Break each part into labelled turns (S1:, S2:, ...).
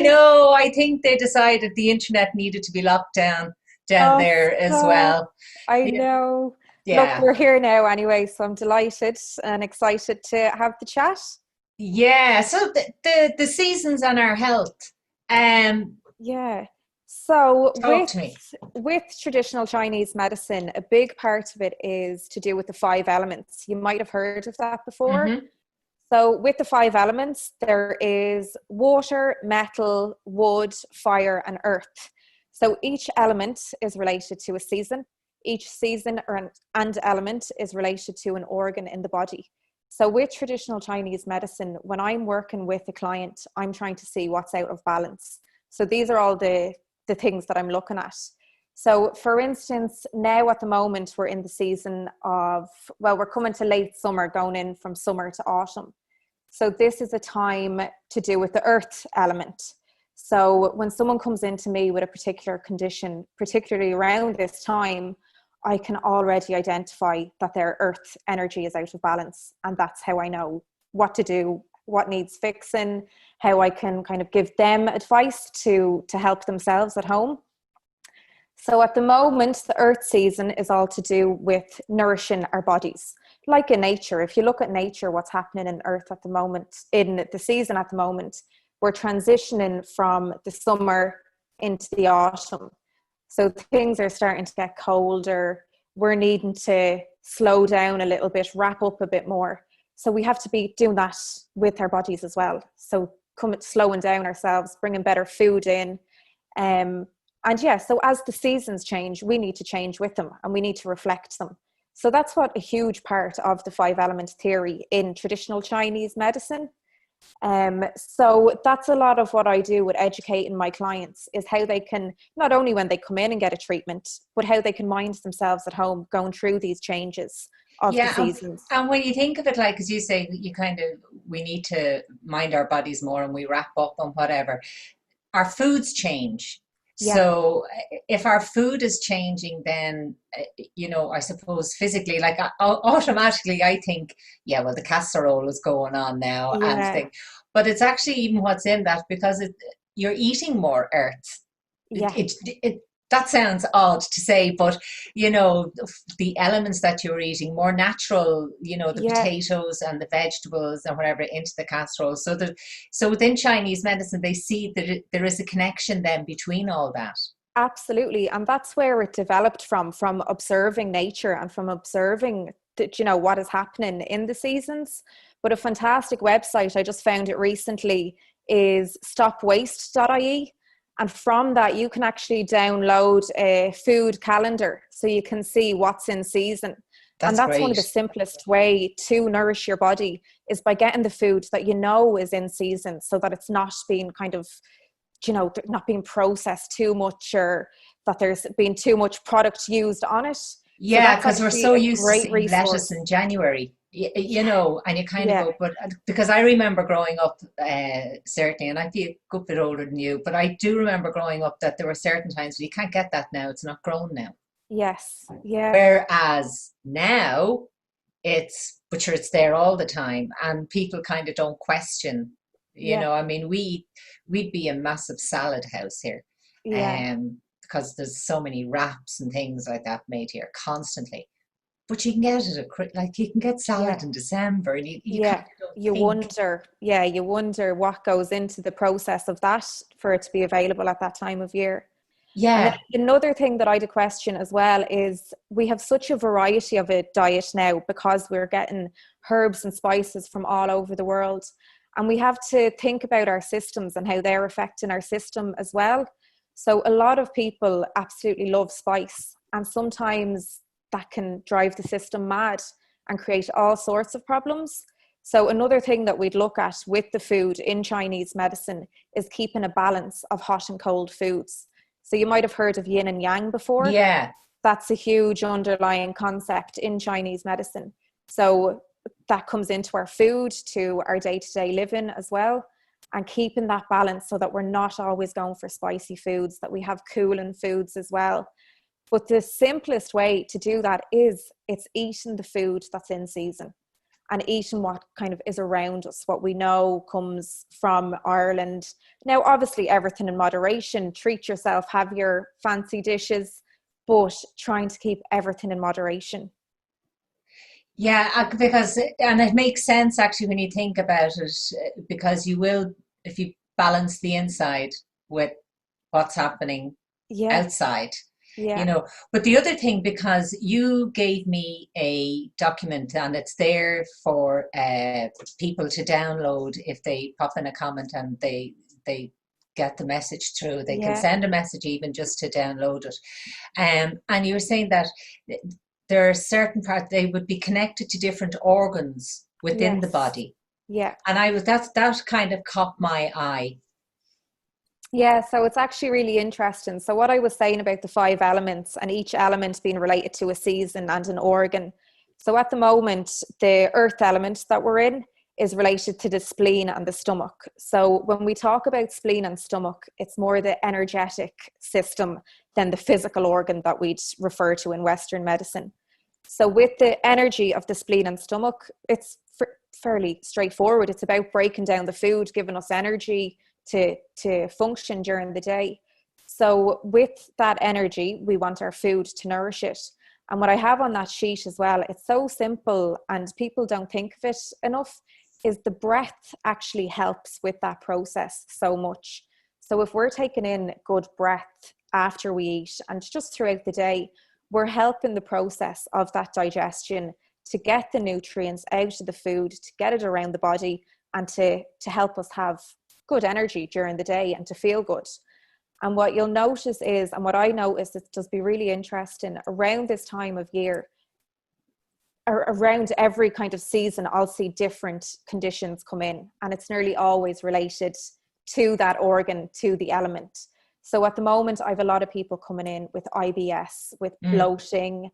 S1: No, I think they decided the internet needed to be locked down
S2: Oh,
S1: there as
S2: stop.
S1: well.
S2: I
S1: Yeah.
S2: know. Look,
S1: Yeah.
S2: we're here now anyway, so I'm delighted and excited to have the chat.
S1: Yeah. So the seasons on our health. Um,
S2: Yeah. So
S1: talk to me.
S2: with traditional Chinese medicine, a big part of it is to do with the five elements. You might have heard of that before.
S1: Hmm.
S2: So with the five elements, there is water, metal, wood, fire, and earth. So each element is related to a season. Each season and element is related to an organ in the body. So with traditional Chinese medicine, when I'm working with a client, I'm trying to see what's out of balance. So these are all the things that I'm looking at. So for instance, now at the moment, we're in the season of, well, we're coming to late summer, going in from summer to autumn. So this is a time to do with the earth element. So when someone comes into me with a particular condition, particularly around this time, I can already identify that their earth energy is out of balance. And that's how I know what to do, what needs fixing, how I can kind of give them advice to help themselves at home. So at the moment, the earth season is all to do with nourishing our bodies. Like in nature, if you look at nature, what's happening in earth at the moment, in the season at the moment, we're transitioning from the summer into the autumn. So things are starting to get colder. We're needing to slow down a little bit, wrap up a bit more. So we have to be doing that with our bodies as well. So slowing down ourselves, bringing better food in, um, and yeah, so as the seasons change, we need to change with them and we need to reflect them. So that's what a huge part of the five element theory in traditional Chinese medicine. So that's a lot of what I do with educating my clients is how they can, not only when they come in and get a treatment, but how they can mind themselves at home going through these changes of the
S1: Yeah,
S2: seasons.
S1: and when you think of it, like as you say, you kind of we need to mind our bodies more, and we wrap up and whatever. Our foods change.
S2: Yeah,
S1: So if our food is changing, then I suppose physically, like automatically, I think, yeah, well, the casserole is going on now, and
S2: yeah,
S1: thing, but it's actually even what's in that because you're eating more earth. It,
S2: yeah,
S1: it, it that sounds odd to say, but the elements that you're eating more natural, the
S2: yeah.
S1: potatoes and the vegetables and whatever into the casserole. So within Chinese medicine, they see that there is a connection then between all that.
S2: Absolutely. And that's where it developed from observing nature and from observing that, what is happening in the seasons. But a fantastic website, I just found it recently, is stopwaste.ie. And from that, you can actually download a food calendar so you can see what's in season. And
S1: That's
S2: that's one of the
S1: great.
S2: simplest way to nourish your body is by getting the food that you know is in season so that it's not being kind of not being processed too much or that there's been too much product used on it. So
S1: Yeah,
S2: that's
S1: because we're
S2: actually
S1: so
S2: a
S1: used to
S2: great
S1: seeing lettuce
S2: resource.
S1: in January,
S2: Yeah,
S1: and you kind of
S2: yeah,
S1: go, but because I remember growing up, certainly, and I'd be a good bit older than you, but I do remember growing up that there were certain times where you can't get that now, it's not grown now.
S2: yes, yeah,
S1: Whereas now but sure, it's there all the time, and people kind of don't question.
S2: yeah,
S1: I mean, we'd be a massive salad house here,
S2: yeah,
S1: because there's so many wraps and things like that made here constantly. But you can get it like you can get salad
S2: yeah,
S1: in December, and you kind
S2: yeah.
S1: of don't
S2: You
S1: think.
S2: wonder, yeah, you wonder what goes into the process of that for it to be available at that time of year. And then
S1: Yeah,
S2: another thing that I'd question as well is we have such a variety of a diet now because we're getting herbs and spices from all over the world. And we have to think about our systems and how they're affecting our system as well. So a lot of people absolutely love spice, and sometimes that can drive the system mad and create all sorts of problems. So another thing that we'd look at with the food in Chinese medicine is keeping a balance of hot and cold foods. So you might have heard of yin and yang before.
S1: yeah,
S2: That's a huge underlying concept in Chinese medicine. So that comes into our food, to our day-to-day living as well, and keeping that balance so that we're not always going for spicy foods, that we have cooling foods as well. But the simplest way to do that is it's eating the food that's in season. and eating what kind of is around us, what we know comes from Ireland. Now, obviously, everything in moderation. Treat yourself, have your fancy dishes, but trying to keep everything in moderation.
S1: Yeah, because, and it makes sense actually when you think about it, because you will, if you balance the inside with what's happening
S2: Yeah,
S1: outside, you
S2: yeah,
S1: know. But the other thing, because you gave me a document and it's there for people to download if they pop in a comment and they get the message through. They can
S2: yeah,
S1: send a message even just to download it. And you were saying that there are certain parts they would be connected to different organs within the
S2: yes,
S1: body.
S2: yeah.
S1: And I was that kind of caught my eye.
S2: Yeah, so it's actually really interesting. So, what I was saying about the five elements and each element being related to a season and an organ. So, at the moment, the earth element that we're in is related to the spleen and the stomach. So, when we talk about spleen and stomach, it's more the energetic system than the physical organ that we'd refer to in Western medicine. So, with the energy of the spleen and stomach, it's fairly straightforward. It's about breaking down the food, giving us energy to function during the day. So with that energy, we want our food to nourish it. And what I have on that sheet as well, it's so simple and people don't think of it enough, is the breath actually helps with that process so much. So if we're taking in good breath after we eat and just throughout the day, we're helping the process of that digestion to get the nutrients out of the food, to get it around the body, and to help us have good energy during the day and to feel good. And what you'll notice is, and what I noticed, it does be really interesting, around this time of year, or around every kind of season, I'll see different conditions come in, and it's nearly always related to that organ, to the element. So at the moment, I have a lot of people coming in with IBS, with
S1: Mm.
S2: bloating,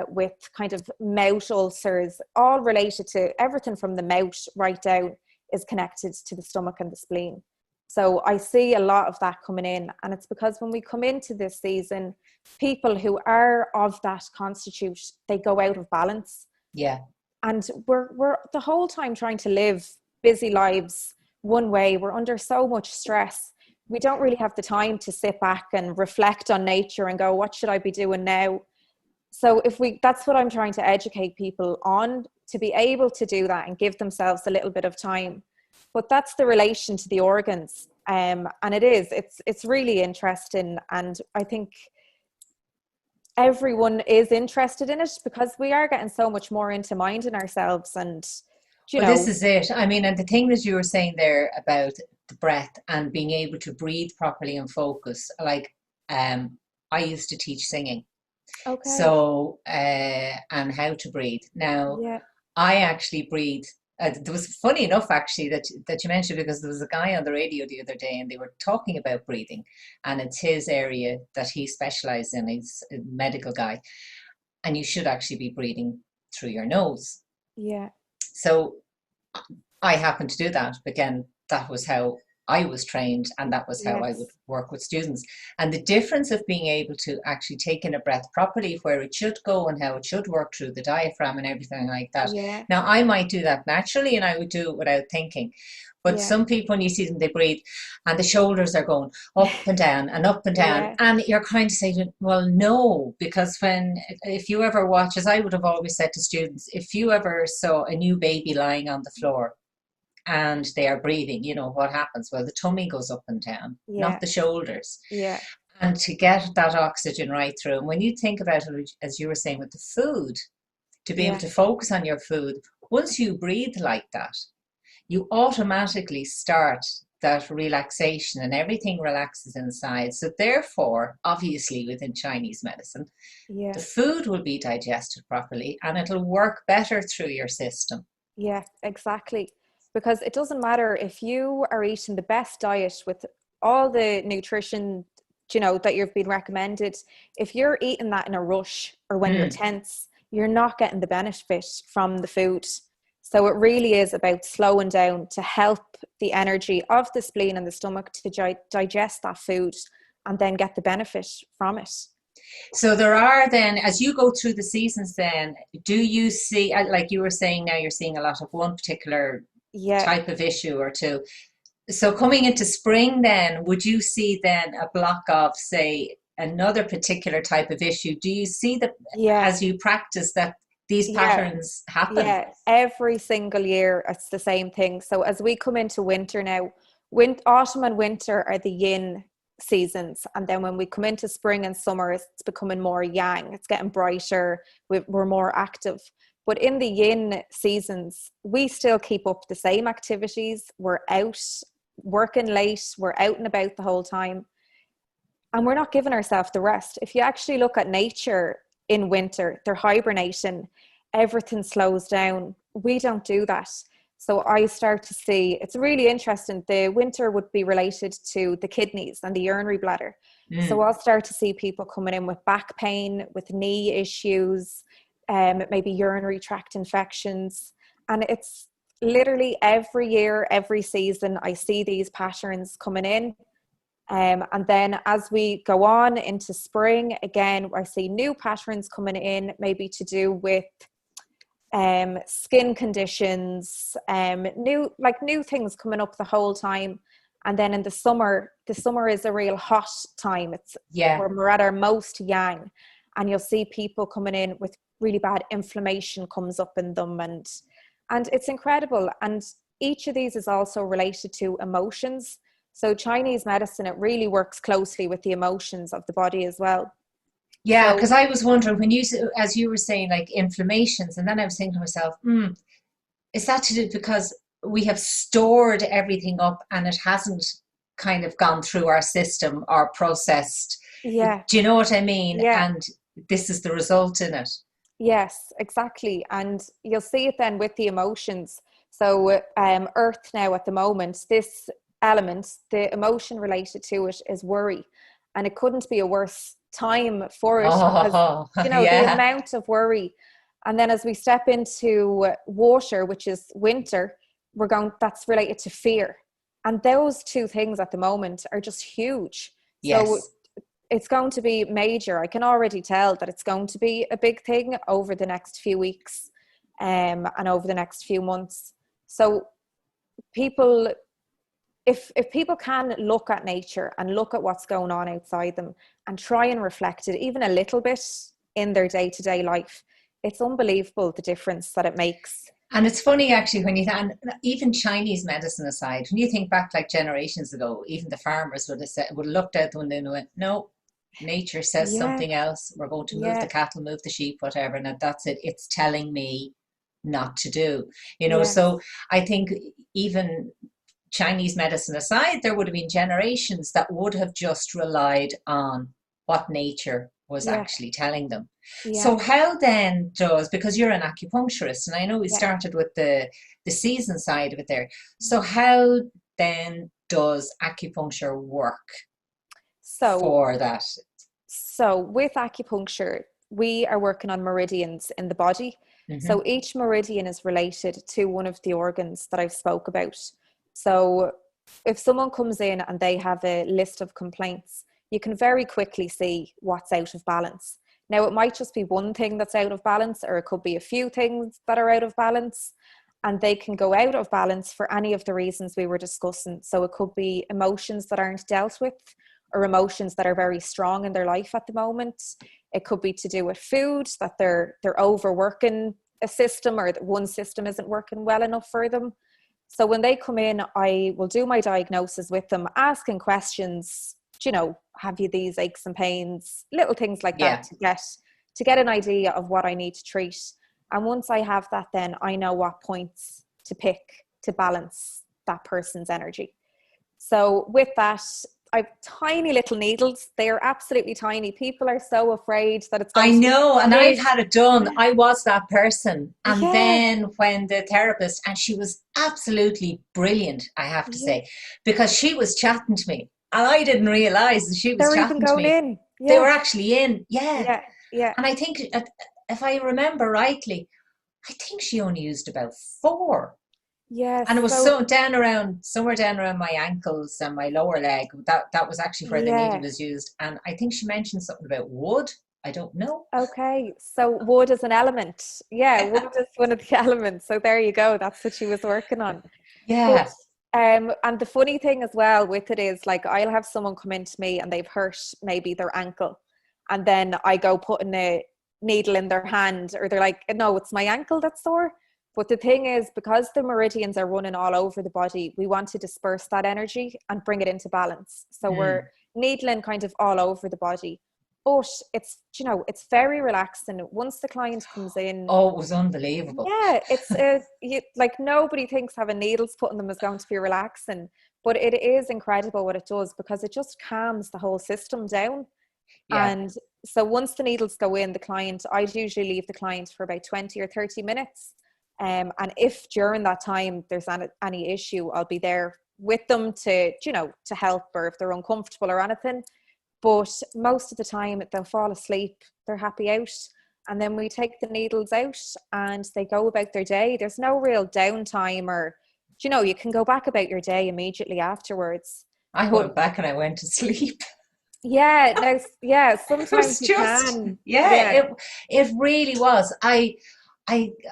S2: with kind of mouth ulcers, all related to everything from the mouth right down is connected to the stomach and the spleen. So I see a lot of that coming in, and it's because when we come into this season, people who are of that constitute, they go out of balance,
S1: Yeah.
S2: and we're the whole time trying to live busy lives one way. We're under so much stress. We don't really have the time to sit back and reflect on nature and go, what should I be doing now? So that's what I'm trying to educate people on, to be able to do that and give themselves a little bit of time. But that's the relation to the organs. And it's really interesting. And I think everyone is interested in it because we are getting so much more into minding ourselves and, you
S1: Well, this
S2: know,
S1: is it. I mean, and the thing that you were saying there about the breath and being able to breathe properly and focus, like I used to teach singing.
S2: okay.
S1: So, and how to breathe. Now,
S2: Yeah.
S1: I actually breathe. There was funny enough actually that you mentioned, because there was a guy on the radio the other day and they were talking about breathing, and it's his area that he specializes in. He's a medical guy, and you should actually be breathing through your nose.
S2: Yeah.
S1: So I happen to do that. Again, that was how I was trained, and that was how I would
S2: Yes.
S1: work with students. And the difference of being able to actually take in a breath properly, where it should go and how it should work through the diaphragm and everything like that.
S2: Yeah.
S1: Now, I might do that naturally and I would do it without thinking. But
S2: Yeah.
S1: some people, when you see them, they breathe and the shoulders are going up and down and up and down.
S2: Yeah.
S1: And you're kind of saying, well, no, because if you ever watch, as I would have always said to students, if you ever saw a new baby lying on the floor, and they are breathing, what happens? Well, the tummy goes up and down, not
S2: Yeah.
S1: the shoulders.
S2: Yeah.
S1: And to get that oxygen right through. And when you think about it, as you were saying with the food, to be able
S2: Yeah.
S1: to focus on your food, once you breathe like that, you automatically start that relaxation and everything relaxes inside. So therefore, obviously within Chinese medicine, the
S2: Yeah.
S1: food will be digested properly and it'll work better through your system.
S2: Yeah, exactly. Because it doesn't matter if you are eating the best diet with all the nutrition, that you've been recommended. If you're eating that in a rush or when you're
S1: Mm.
S2: tense, you're not getting the benefit from the food. So it really is about slowing down to help the energy of the spleen and the stomach to digest that food and then get the benefit from it.
S1: So there are then, as you go through the seasons then, do you see, like you were saying now, you're seeing a lot of one particular
S2: Yeah,
S1: type of issue or two. So coming into spring then, would you see then a block of, say, another particular type of issue? Do you see that
S2: yeah,
S1: as you practice that these
S2: yeah.
S1: patterns happen?
S2: Yeah, every single year it's the same thing. So as we come into winter now, autumn and winter are the yin seasons, and then when we come into spring and summer, it's becoming more yang. It's getting brighter. We're more active. But in the yin seasons, we still keep up the same activities. We're out working late. We're out and about the whole time, and we're not giving ourselves the rest. If you actually look at nature in winter, they're hibernating, everything slows down. We don't do that. So I start to see, it's really interesting. The winter would be related to the kidneys and the urinary bladder. So
S1: Mm.
S2: I'll start to see people coming in with back pain, with knee issues, maybe urinary tract infections. And it's literally every year, every season, I see these patterns coming in. And then as we go on into spring, again, I see new patterns coming in, maybe to do with skin conditions, new things coming up the whole time. And then in the summer is a real hot time. It's
S1: Yeah.
S2: where we're at our most yang, and you'll see people coming in with really bad inflammation comes up in them, and it's incredible. And each of these is also related to emotions. So Chinese medicine, it really works closely with the emotions of the body as well.
S1: Yeah,
S2: So
S1: because I was wondering when as you were saying, like inflammations, and then I was thinking to myself, is that to do because we have stored everything up and it hasn't kind of gone through our system or processed?
S2: yeah,
S1: Do you know what I mean?
S2: yeah.
S1: And this is the result in it.
S2: Yes, exactly. And you'll see it then with the emotions. So, Earth now at the moment, this element, the emotion related to it is worry. And it couldn't be a worse time for it because,
S1: Oh,
S2: the
S1: yeah.
S2: amount of worry. And then as we step into water, which is winter, that's related to fear. And those two things at the moment are just huge. So
S1: Yes.
S2: it's going to be major. I can already tell that it's going to be a big thing over the next few weeks, and over the next few months. So people, if people can look at nature and look at what's going on outside them and try and reflect it even a little bit in their day-to-day life, it's unbelievable the difference that it makes.
S1: And it's funny actually and even Chinese medicine aside, when you think back like generations ago, even the farmers would have looked out the window and went, no, nature says
S2: Yeah,
S1: something else. We're going to move the
S2: yeah,
S1: cattle, move the sheep, whatever, and that's it. It's telling me not to do.
S2: yes,
S1: So I think even Chinese medicine aside, there would have been generations that would have just relied on what nature was
S2: yeah,
S1: actually telling them.
S2: yeah,
S1: So how then does, because you're an acupuncturist, and I know we
S2: yeah.
S1: started with the season side of it there. So how then does acupuncture work
S2: So
S1: for that?
S2: So with acupuncture, we are working on meridians in the body.
S1: Hmm.
S2: So each meridian is related to one of the organs that I've spoke about. So if someone comes in and they have a list of complaints, you can very quickly see what's out of balance. Now, it might just be one thing that's out of balance, or it could be a few things that are out of balance, and they can go out of balance for any of the reasons we were discussing. So it could be emotions that aren't dealt with, or emotions that are very strong in their life at the moment. It could be to do with food, that they're overworking a system, or that one system isn't working well enough for them. So when they come in, I will do my diagnosis with them, asking questions, have you these aches and pains, little things like that,
S1: Yeah.
S2: to get an idea of what I need to treat. And once I have that, then I know what points to pick to balance that person's energy. So with that, I've tiny little needles. They are absolutely tiny. People are so afraid that it's
S1: I
S2: going to be
S1: know, and I've
S2: big.
S1: had it done. I was that person. And
S2: Yeah,
S1: then when the therapist, and she was absolutely brilliant, I have to
S2: yeah.
S1: say, because she was chatting to me, and I didn't realize that she was
S2: They're even
S1: chatting to
S2: going
S1: me.
S2: in.
S1: They were
S2: Yeah,
S1: actually in, yeah.
S2: yeah, yeah.
S1: And I think, if I remember rightly, I think she only used about four.
S2: Yeah,
S1: And it was
S2: so
S1: so down around, somewhere down around my ankles and my lower leg. That was actually where the needle
S2: yeah.
S1: was used. And I think she mentioned something about wood. I don't know.
S2: Okay, so wood is an element. Yeah, wood is one of the elements. So there you go. That's what she was working on. But
S1: Yeah.
S2: and the funny thing as well with it is like I'll have someone come into me and they've hurt maybe their ankle, and then I go putting a needle in their hand, or they're like, no, it's my ankle that's sore. But the thing is, because the meridians are running all over the body, we want to disperse that energy and bring it into balance. So we're
S1: Mm.
S2: needling kind of all over the body. But it's, it's very relaxing. Once the client comes in,
S1: Oh, it was unbelievable.
S2: yeah, like nobody thinks having needles put in them is going to be relaxing, but it is incredible what it does because it just calms the whole system down.
S1: Yeah.
S2: And so once the needles go in, I'd usually leave the client for about 20 or 30 minutes. And if during that time there's any issue, I'll be there with them to help, or if they're uncomfortable or anything. But most of the time they'll fall asleep, they're happy out. And then we take the needles out and they go about their day. There's no real downtime, or, you can go back about your day immediately afterwards.
S1: I
S2: But
S1: went back and I went to sleep.
S2: yeah, no, yeah,
S1: It
S2: sometimes
S1: was
S2: you
S1: just,
S2: can.
S1: yeah,
S2: Yeah,
S1: it really was. I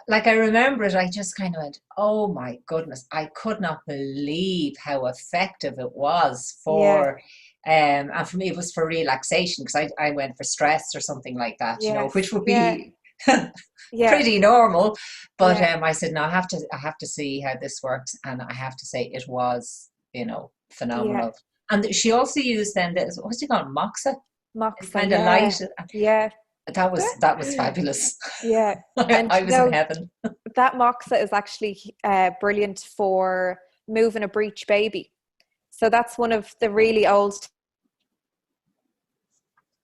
S1: like I remember it, I just kind of went, oh my goodness, I could not believe how effective it was
S2: yeah,
S1: for and for me it was for relaxation because I went for stress or something like that,
S2: yes,
S1: which would
S2: yeah,
S1: be
S2: yeah,
S1: pretty normal. But
S2: yeah,
S1: I said, no, I have to see how this works. And I have to say it was,
S2: yeah.
S1: phenomenal. And she also used then what's it called? Moxa? It
S2: Moxa,
S1: kind of
S2: yeah,
S1: light.
S2: yeah,
S1: That was fabulous.
S2: yeah.
S1: I,
S2: And
S1: I was in heaven.
S2: that moxa is actually brilliant for moving a breech baby. So that's one of the really old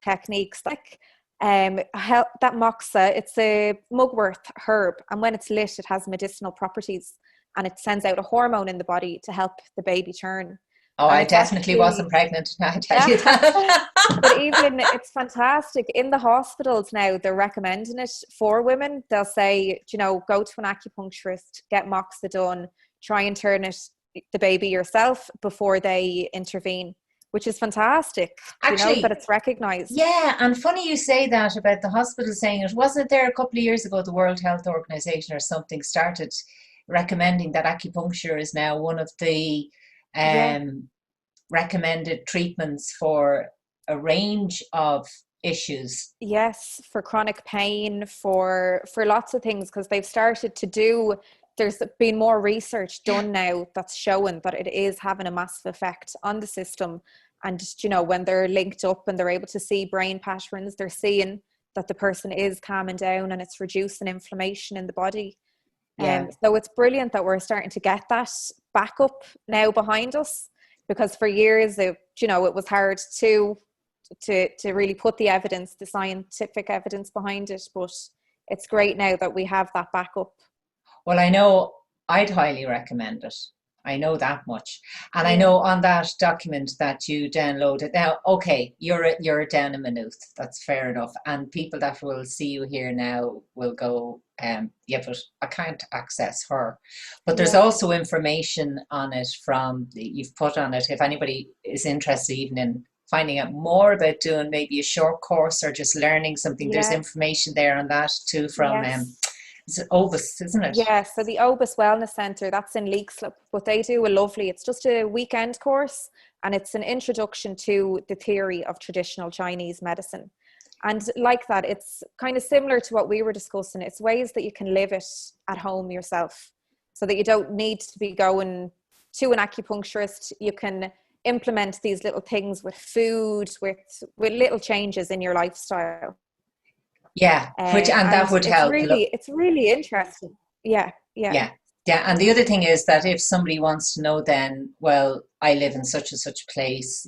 S2: techniques. Like that moxa, it's a mugwort herb, and when it's lit, it has medicinal properties, and it sends out a hormone in the body to help the baby turn.
S1: Oh,
S2: And
S1: I
S2: it's
S1: definitely wasn't
S2: actually
S1: pregnant. I tell you that.
S2: but even it's fantastic in the hospitals now. They're recommending it for women. They'll say, go to an acupuncturist, get moxa done, try and turn the baby yourself before they intervene, which is fantastic. That
S1: Actually,
S2: it's recognized.
S1: yeah, and funny you say that about the hospital saying it. Wasn't there a couple of years ago the World Health Organization or something started recommending that acupuncture is now one of the
S2: Yeah.
S1: um, recommended treatments for a range of issues.
S2: Yes, for chronic pain, for lots of things, because they've started to do. There's been more research done now that's showing that it is having a massive effect on the system. And when they're linked up and they're able to see brain patterns, they're seeing that the person is calming down and it's reducing inflammation in the body.
S1: Yeah.
S2: So it's brilliant that we're starting to get that backup now behind us, because for years it was hard to really put the scientific evidence behind it. But it's great now that we have that backup.
S1: Well, I know I'd highly recommend it. I know that much. And I
S2: Yeah,
S1: know on that document that you downloaded. Now, okay, you're down in Maynooth. That's fair enough. And people that will see you here now will go, yeah, but I can't access her. But there's
S2: yeah,
S1: also information on it you've put on it. If anybody is interested even in finding out more about doing maybe a short course or just learning something, there's
S2: yeah,
S1: information there on that too from
S2: yes.
S1: it's Ovis, isn't it?
S2: Yeah, so the Obis Wellness Centre, that's in Leixlip, but they do a lovely, it's just a weekend course, and it's an introduction to the theory of traditional Chinese medicine. And like that, it's kind of similar to what we were discussing. It's ways that you can live it at home yourself, so that you don't need to be going to an acupuncturist. You can implement these little things with food, with little changes in your lifestyle.
S1: Yeah, which and
S2: And
S1: that would
S2: it's
S1: help.
S2: really, it's really interesting. Yeah, yeah.
S1: Yeah. Yeah. And the other thing is that if somebody wants to know then, well, I live in such and such place,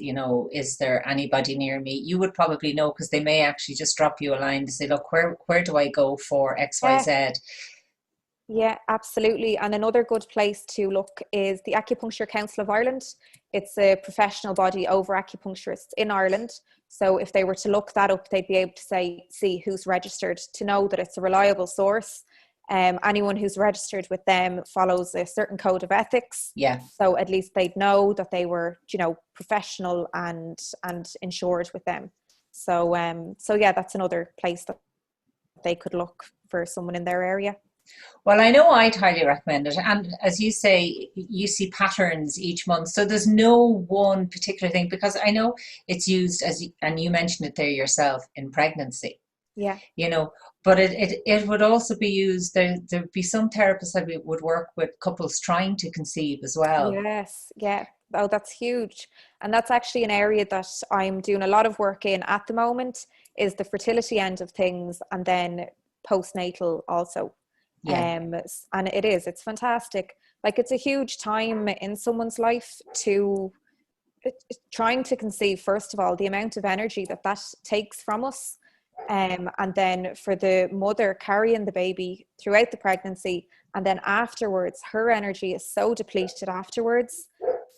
S1: is there anybody near me? You would probably know because they may actually just drop you a line to say, look, where do I go for
S2: Yeah,
S1: XYZ?
S2: yeah, absolutely. And another good place to look is the Acupuncture Council of Ireland. It's a professional body over acupuncturists in Ireland. So if they were to look that up, they'd be able to see who's registered, to know that it's a reliable source. Anyone who's registered with them follows a certain code of ethics.
S1: Yeah.
S2: So at least they'd know that they were, professional and insured with them. So yeah, that's another place that they could look for someone in their area.
S1: Well, I know I'd highly recommend it. And as you say, you see patterns each month. So there's no one particular thing, because I know it's used and you mentioned it there yourself, in pregnancy.
S2: Yeah.
S1: But it would also be used, there'd be some therapists that would work with couples trying to conceive as well.
S2: Yes. Yeah. Oh, that's huge. And that's actually an area that I'm doing a lot of work in at the moment, is the fertility end of things, and then postnatal also.
S1: Yeah.
S2: And it's fantastic. Like, it's a huge time in someone's life to trying to conceive. First of all, the amount of energy that takes from us. And then for the mother carrying the baby throughout the pregnancy, and then afterwards, her energy is so depleted afterwards.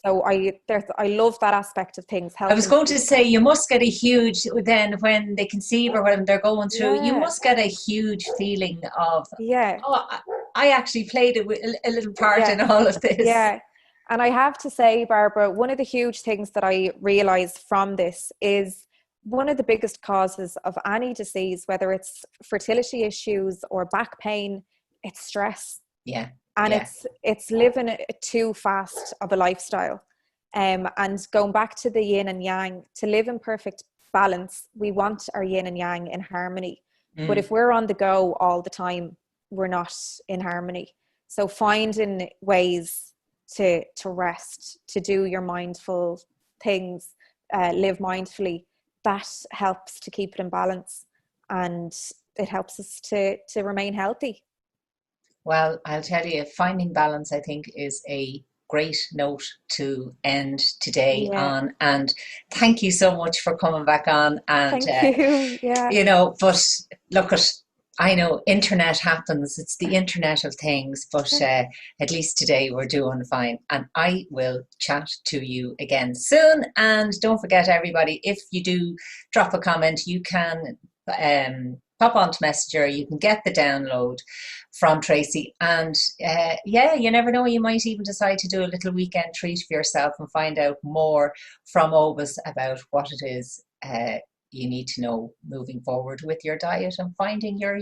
S2: So I love that aspect of things.
S1: I was going to say, you must get a huge, then when they conceive or when they're going through, you must get a huge feeling of, oh, I actually played a little part in all of this.
S2: Yeah. And I have to say, Barbara, one of the huge things that I realized from this is one of the biggest causes of any disease, whether it's fertility issues or back pain, it's stress.
S1: Yeah.
S2: And it's living too fast of a lifestyle. And going back to the yin and yang, to live in perfect balance, we want our yin and yang in harmony. But if we're on the go all the time, we're not in harmony. So finding ways to rest, to do your mindful things, live mindfully, that helps to keep it in balance, and it helps us to remain healthy.
S1: Well, I'll tell you, finding balance, I think, is a great note to end today on. And thank you so much for coming back on. And
S2: thank you.
S1: But look, I know internet happens. It's the internet of things, but at least today we're doing fine. And I will chat to you again soon. And don't forget, everybody, if you do drop a comment, you can pop onto Messenger. You can get the download from Tracy. And you never know, you might even decide to do a little weekend treat for yourself and find out more from Obus about what it is you need to know moving forward with your diet and finding your